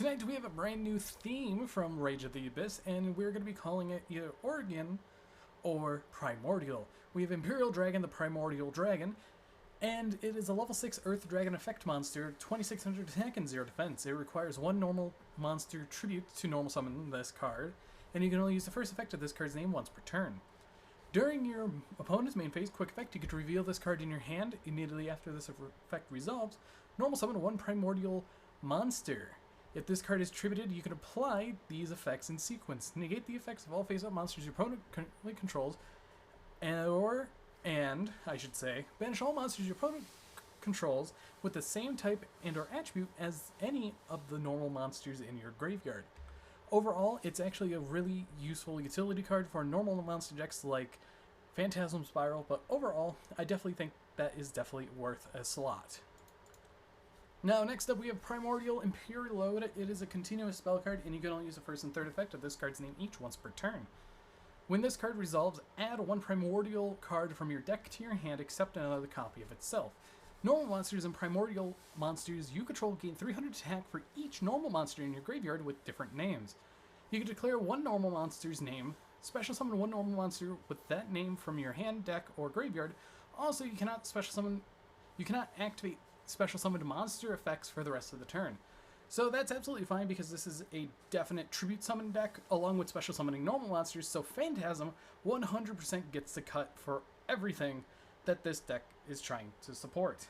Tonight we have a brand new theme from Rage of the Abyss, and we're going to be calling it either Oregon or Primordial. We have Imperial Dragon, the Primordial Dragon, and it is a level 6 Earth Dragon effect monster, 2600 attack and 0 defense. It requires one normal monster tribute to normal summon this card, and you can only use the first effect of this card's name once per turn. During your opponent's main phase quick effect, you get to reveal this card in your hand. Immediately after this effect resolves, normal summon one Primordial monster. If this card is tributed, you can apply these effects in sequence. Negate the effects of all face-up monsters your opponent currently controls, and banish all monsters your opponent controls with the same type and or attribute as any of the normal monsters in your graveyard. Overall, it's actually a really useful utility card for normal monster decks like Phantasm Spiral, but overall, I definitely think that is definitely worth a slot. Now, next up we have Primordial Imperial Load. It is a continuous spell card, and you can only use the first and third effect of this card's name each once per turn. When this card resolves, add one Primordial card from your deck to your hand except another copy of itself. Normal monsters and Primordial monsters you control gain 300 attack for each normal monster in your graveyard with different names. You can declare one normal monster's name, special summon one normal monster with that name from your hand, deck, or graveyard. Also, you cannot activate special summoned monster effects for the rest of the turn. So that's absolutely fine because this is a definite tribute summon deck along with special summoning normal monsters, so Phantasm 100% gets the cut for everything that this deck is trying to support.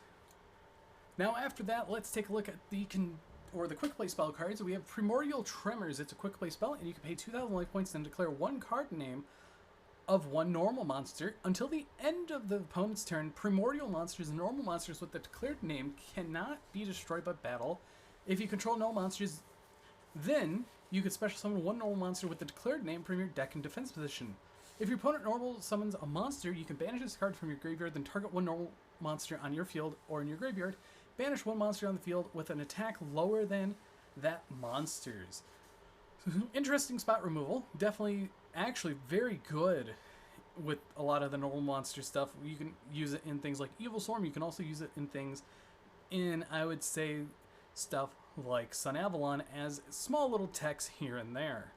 Now after that, let's take a look at the quick play spell cards. We have Primordial Tremors. It's a quick play spell, and you can pay 2,000 life points and declare one card name of one normal monster. Until the end of the opponent's turn, primordial monsters and normal monsters with the declared name cannot be destroyed by battle. If you control no monsters, then you could special summon one normal monster with the declared name from your deck in defense position. If your opponent normal summons a monster, you can banish this card from your graveyard, then target one normal monster on your field or in your graveyard. Banish one monster on the field with an attack lower than that monster's. Interesting spot removal. Definitely, actually very good with a lot of the normal monster stuff. You can use it in things like Evil Storm. You can also use it in things I would say, stuff like Sun Avalon as small little techs here and there.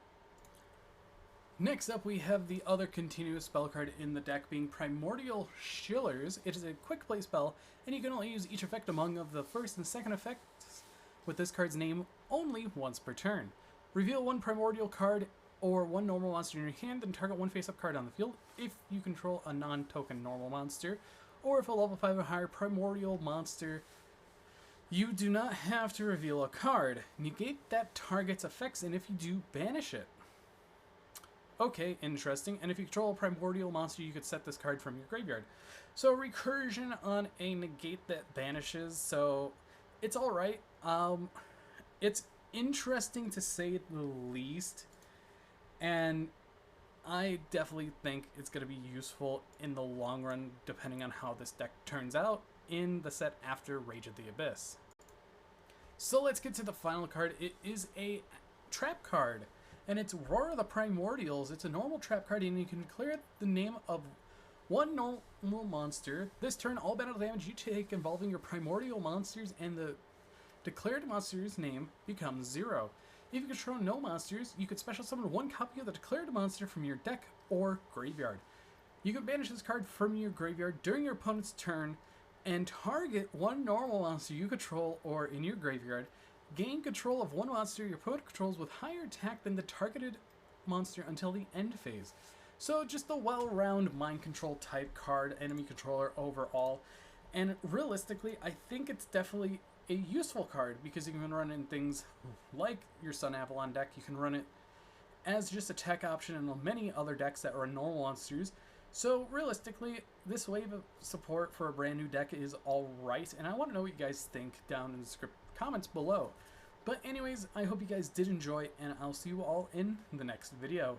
Next up, we have the other continuous spell card in the deck being Primordial Shillers. It is a quick play spell, and you can only use each effect among of the first and second effects with this card's name only once per turn. Reveal one Primordial card or one normal monster in your hand, then target one face-up card on the field if you control a non-token normal monster, or if a level 5 or higher Primordial monster. You do not have to reveal a card. Negate that target's effects, and if you do, banish it. Okay, interesting. And if you control a Primordial monster, you could set this card from your graveyard. So recursion on a negate that banishes, so it's alright. It's interesting to say the least, and I definitely think it's going to be useful in the long run depending on how this deck turns out in the set after Rage of the Abyss. So let's get to the final card. It is a trap card, and it's Roar of the Primordials. It's a normal trap card, and you can declare the name of one normal monster. This turn, all battle damage you take involving your primordial monsters and the declared monster's name becomes 0. If you control no monsters, you could special summon one copy of the declared monster from your deck or graveyard. You can banish this card from your graveyard during your opponent's turn and target one normal monster you control or in your graveyard. Gain control of one monster your opponent controls with higher attack than the targeted monster until the end phase. So just a well-rounded mind control type card, enemy controller overall. And realistically, I think it's definitely a useful card because you can run in things like your Sun Avalon deck. You can run it as just a tech option in many other decks that are normal monsters. So realistically, this wave of support for a brand new deck is alright, and I want to know what you guys think down in the comments below. But anyways, I hope you guys did enjoy, and I'll see you all in the next video.